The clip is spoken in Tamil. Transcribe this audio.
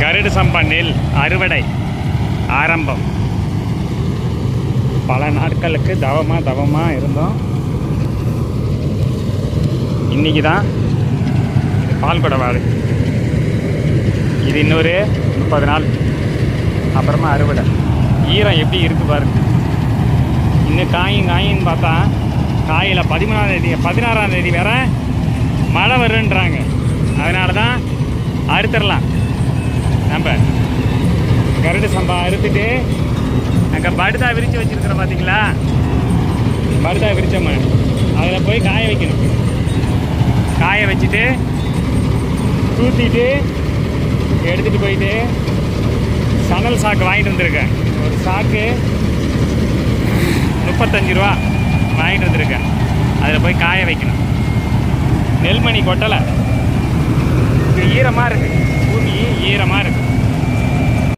கருடு சம்பா நெல் அறுவடை ஆரம்பம். பல நாட்களுக்கு தவமாக இருந்தோம். இன்றைக்கி தான் இது பால் குடவாது. இது இன்னொரு 30 நாள் அப்புறமா அறுவடை. ஈரம் எப்படி இருக்குது பாருங்க. இன்னும் காயின்னு பார்த்தா காயில் 16ஆம் தேதி வேற மழை வருன்றாங்க. அதனால தான் அறுத்துடலாம். நம்ம கருடு சம்பா அறுத்துட்டு அங்கே படுதா விரித்து வச்சுருக்கிறோம் பார்த்தீங்களா? படுதா விரிச்சோம்மா அதில் போய் காய வைக்கணும். காய வச்சுட்டு தூத்திட்டு எடுத்துகிட்டு போயிட்டு சணல் சாக்கு வாங்கிட்டு வந்திருக்கேன். ஒரு சாக்கு 35 ரூபா வாங்கிட்டு வந்திருக்கேன். அதில் போய் காய வைக்கணும். நெல்மணி கொட்டலை, ஈரமாக இருக்குது.